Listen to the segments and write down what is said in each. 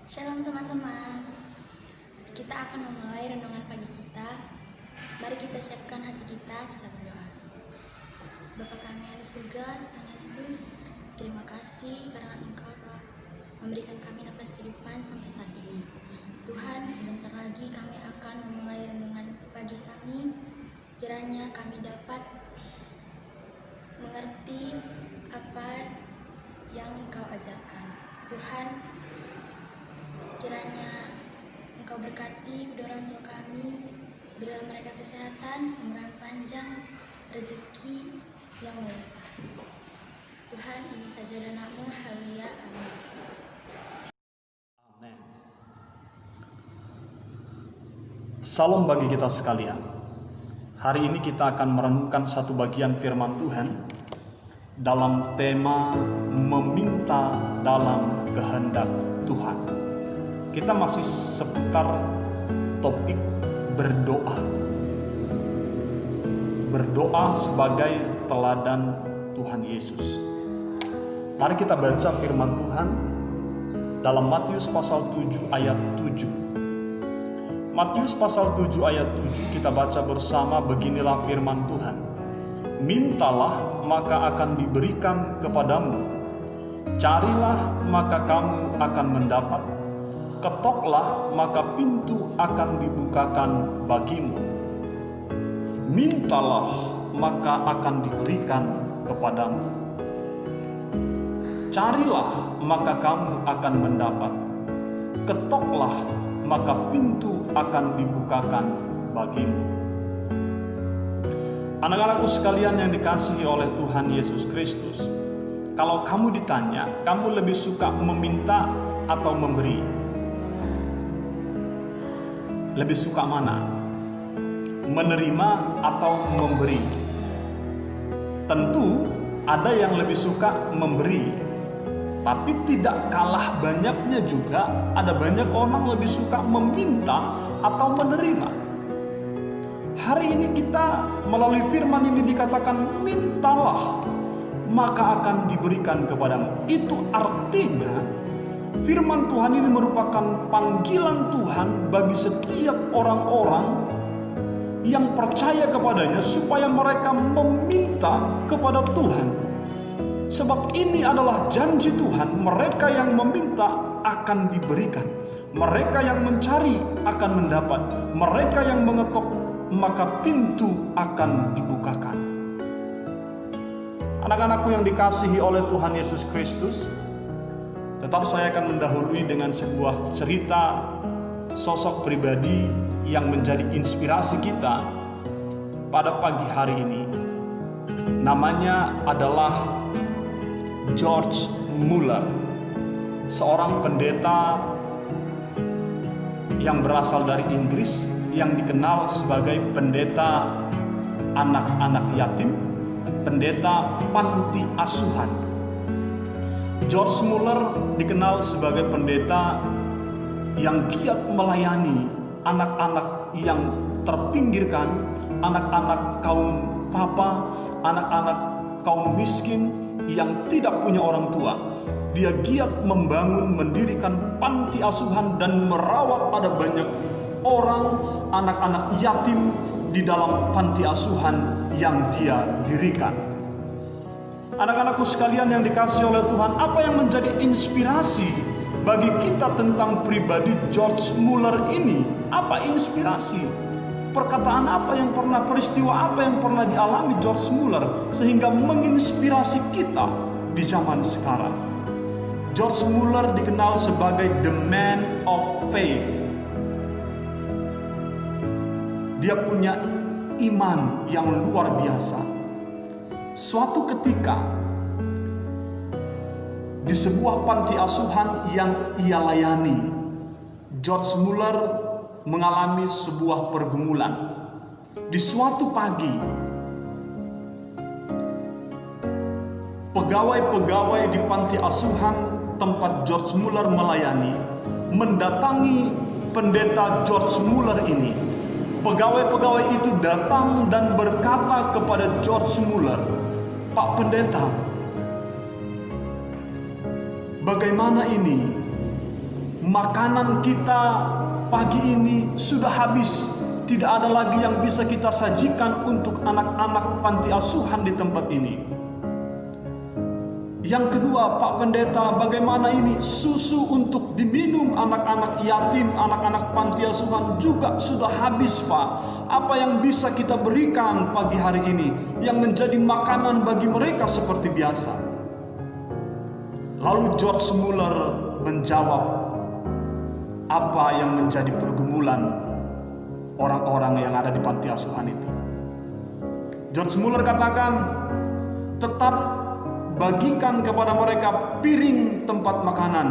Shalom teman-teman, kita akan memulai renungan pagi kita. Mari kita siapkan hati kita berdoa. Bapa kami yang di surga, Tuhan Yesus, terima kasih karena Engkau telah memberikan kami nafas kehidupan sampai saat ini. Tuhan, sebentar lagi kami akan memulai renungan pagi kami. Kiranya kami dapat mengerti apa yang Engkau ajarkan. Tuhan, kiranya Engkau berkati kedua orang tua kami, berilah mereka kesehatan, umur panjang, rezeki yang melimpah. Tuhan, ini saja dan nama-Mu, haleluya, amin. Amin. Salam bagi kita sekalian. Hari ini kita akan merenungkan satu bagian firman Tuhan dalam tema meminta dalam kehendak Tuhan. Kita masih seputar topik berdoa. Berdoa sebagai teladan Tuhan Yesus. Mari kita baca firman Tuhan dalam Matius pasal 7 ayat 7. Matius pasal 7 ayat 7 kita baca bersama, beginilah firman Tuhan. Mintalah maka akan diberikan kepadamu. Carilah maka kamu akan mendapat. Ketoklah maka pintu akan dibukakan bagimu. Mintalah maka akan diberikan kepadamu. Carilah maka kamu akan mendapat. Ketoklah maka pintu akan dibukakan bagimu. Anak-anakku sekalian yang dikasihi oleh Tuhan Yesus Kristus, kalau kamu ditanya, kamu lebih suka meminta atau memberi? Lebih suka mana? Menerima atau memberi? Tentu ada yang lebih suka memberi, tapi tidak kalah banyaknya juga ada banyak orang lebih suka meminta atau menerima. Hari ini kita melalui firman ini dikatakan mintalah maka akan diberikan kepadamu. Itu artinya firman Tuhan ini merupakan panggilan Tuhan bagi setiap orang-orang yang percaya kepadanya supaya mereka meminta kepada Tuhan. Sebab ini adalah janji Tuhan, mereka yang meminta akan diberikan. Mereka yang mencari akan mendapat. Mereka yang mengetok maka pintu akan dibukakan. Anak-anakku yang dikasihi oleh Tuhan Yesus Kristus, tetap saya akan mendahului dengan sebuah cerita sosok pribadi yang menjadi inspirasi kita pada pagi hari ini. Namanya adalah George Muller, seorang pendeta yang berasal dari Inggris yang dikenal sebagai pendeta anak-anak yatim, pendeta panti asuhan. George Muller dikenal sebagai pendeta yang giat melayani anak-anak yang terpinggirkan, anak-anak kaum papa, anak-anak kaum miskin yang tidak punya orang tua. Dia giat membangun, mendirikan panti asuhan dan merawat ada banyak orang, anak-anak yatim di dalam panti asuhan yang dia dirikan. Anak-anakku sekalian yang dikasihi oleh Tuhan, apa yang menjadi inspirasi bagi kita tentang pribadi George Muller ini? Apa inspirasi? Perkataan apa yang pernah, peristiwa apa yang pernah dialami George Muller sehingga menginspirasi kita di zaman sekarang? George Muller dikenal sebagai the man of faith. Dia punya iman yang luar biasa. Suatu ketika di sebuah panti asuhan yang ia layani, George Muller mengalami sebuah pergumulan. Di suatu pagi, pegawai-pegawai di panti asuhan tempat George Muller melayani mendatangi pendeta George Muller ini. Pegawai-pegawai itu datang dan berkata kepada George Muller, "Pak Pendeta, bagaimana ini? makanan kita pagi ini sudah habis. Tidak ada lagi yang bisa kita sajikan untuk anak-anak panti asuhan di tempat ini. Yang kedua, Pak Pendeta, bagaimana ini susu untuk diminum anak-anak yatim, anak-anak panti asuhan juga sudah habis, Pak. Apa yang bisa kita berikan pagi hari ini yang menjadi makanan bagi mereka seperti biasa? Lalu George Muller menjawab apa yang menjadi pergumulan orang-orang yang ada di panti asuhan itu. George Muller katakan, tetap bagikan kepada mereka piring tempat makanan,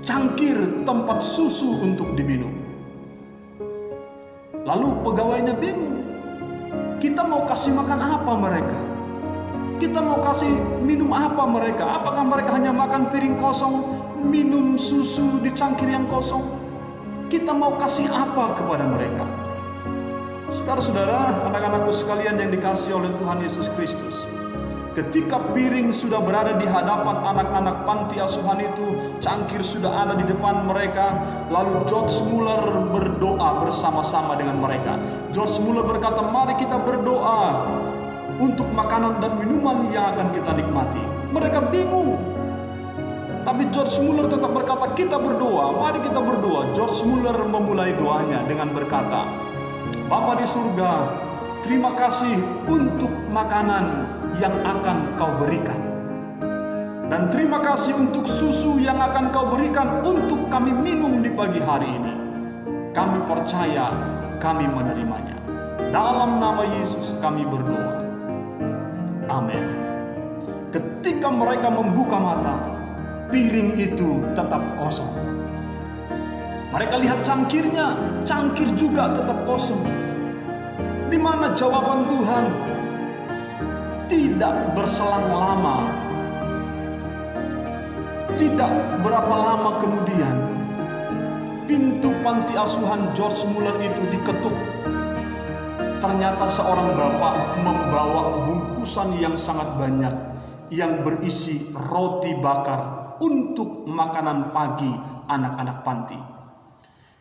cangkir tempat susu untuk diminum. Lalu pegawainya bingung, kita mau kasih makan apa mereka? Kita mau kasih minum apa mereka? Apakah mereka hanya makan piring kosong, minum susu di cangkir yang kosong? Kita mau kasih apa kepada mereka? Saudara-saudara, anak-anakku sekalian yang dikasihi oleh Tuhan Yesus Kristus, ketika piring sudah berada di hadapan anak-anak panti asuhan itu, cangkir sudah ada di depan mereka, lalu George Muller berdoa bersama-sama dengan mereka. George Muller berkata, mari kita berdoa untuk makanan dan minuman yang akan kita nikmati. Mereka bingung. Tapi George Muller tetap berkata, kita berdoa, mari kita berdoa. George Muller memulai doanya dengan berkata, Bapa di surga, terima kasih untuk makanan yang akan kau berikan. Dan terima kasih untuk susu yang akan kau berikan untuk kami minum di pagi hari ini. Kami percaya, kami menerimanya. Dalam nama Yesus kami berdoa. Amin. Ketika mereka membuka mata, piring itu tetap kosong. Mereka lihat cangkirnya, cangkir juga tetap kosong. Di mana jawaban Tuhan? Tidak berselang lama, tidak berapa lama kemudian, pintu panti asuhan George Muller itu diketuk. Ternyata seorang bapak membawa bungkusan yang sangat banyak yang berisi roti bakar untuk makanan pagi anak-anak panti.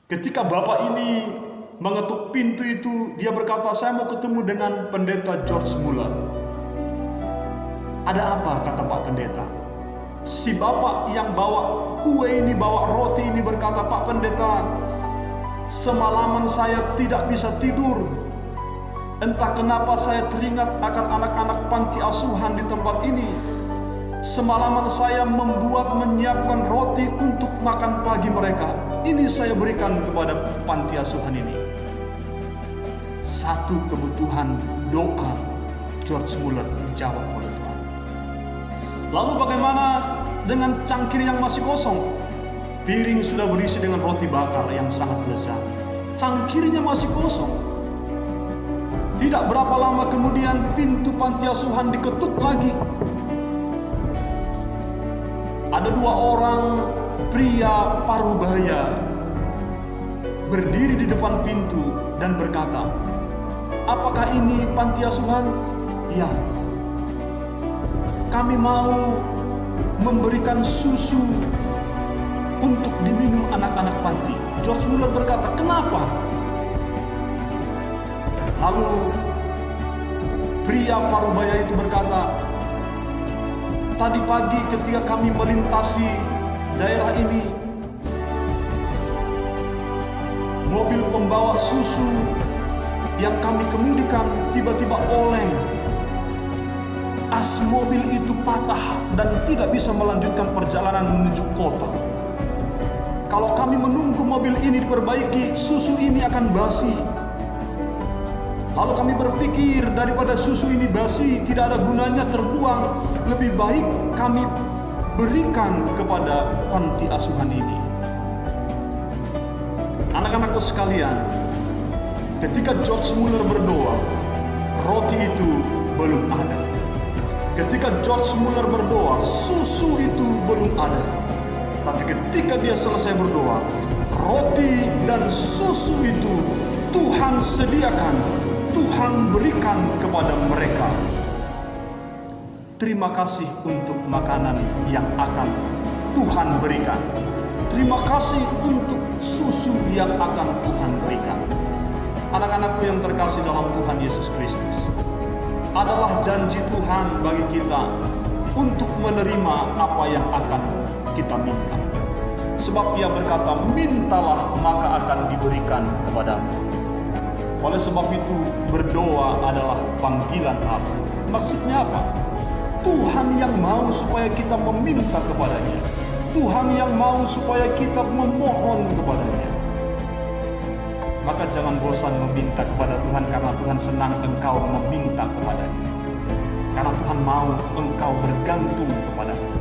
Ketika bapak ini mengetuk pintu itu, dia berkata, saya mau ketemu dengan pendeta George Muller. Ada apa? Kata Pak Pendeta. Si bapak yang bawa kue ini, bawa roti ini berkata, Pak Pendeta, semalaman saya tidak bisa tidur. Entah kenapa saya teringat akan anak-anak panti asuhan di tempat ini. Semalaman saya menyiapkan roti untuk makan pagi mereka. Ini saya berikan kepada panti asuhan ini. Satu kebutuhan doa George Muller dijawab oleh Tuhan. Lalu bagaimana dengan cangkir yang masih kosong? Piring sudah berisi dengan roti bakar yang sangat lezat. Cangkirnya masih kosong. Tidak berapa lama kemudian pintu panti asuhan diketuk lagi. Ada dua orang pria parubaya berdiri di depan pintu dan berkata, apakah ini panti asuhan? Ya. Kami mau memberikan susu untuk diminum anak-anak panti. George Muller berkata, kenapa? Lalu pria parubaya itu berkata, tadi pagi ketika kami melintasi daerah ini, mobil pembawa susu yang kami kemudikan tiba-tiba oleng. As mobil itu patah dan tidak bisa melanjutkan perjalanan menuju kota. Kalau kami menunggu mobil ini diperbaiki, susu ini akan basi. Lalu kami berpikir, daripada susu ini basi, tidak ada gunanya terbuang, lebih baik kami berikan kepada panti asuhan ini. Anak-anakku sekalian, ketika George Muller berdoa, roti itu belum ada. Ketika George Muller berdoa, susu itu belum ada. Tapi ketika dia selesai berdoa, roti dan susu itu Tuhan sediakan, Tuhan berikan kepada mereka. Terima kasih untuk makanan yang akan Tuhan berikan. Terima kasih untuk susu yang akan Tuhan berikan. Anak-anakku yang terkasih dalam Tuhan Yesus Kristus, adalah janji Tuhan bagi kita untuk menerima apa yang akan kita minta. Sebab Ia berkata, mintalah maka akan diberikan kepadamu. Oleh sebab itu, berdoa adalah panggilan Allah. Maksudnya apa? Tuhan yang mau supaya kita meminta kepadanya. Tuhan yang mau supaya kita memohon kepadanya. Maka jangan bosan meminta kepada Tuhan, karena Tuhan senang engkau meminta kepadanya. Karena Tuhan mau engkau bergantung kepadanya.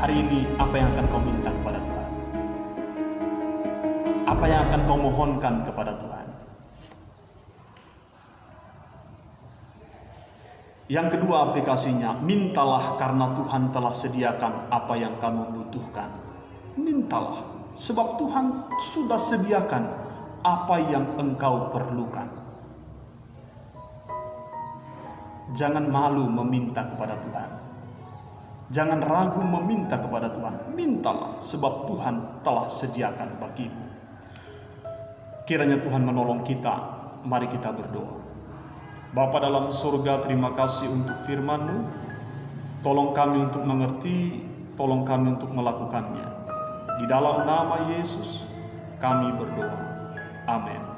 Hari ini apa yang akan kau minta kepada Tuhan? Apa yang akan kau mohonkan kepada Tuhan? Yang kedua aplikasinya, mintalah karena Tuhan telah sediakan apa yang kamu butuhkan. Mintalah, sebab Tuhan sudah sediakan apa yang engkau perlukan. Jangan malu meminta kepada Tuhan. Jangan ragu meminta kepada Tuhan. Mintalah, sebab Tuhan telah sediakan bagimu. Kiranya Tuhan menolong kita. Mari kita berdoa. Bapa dalam surga, terima kasih untuk firman-Mu. Tolong kami untuk mengerti, tolong kami untuk melakukannya. Di dalam nama Yesus kami berdoa. Amin.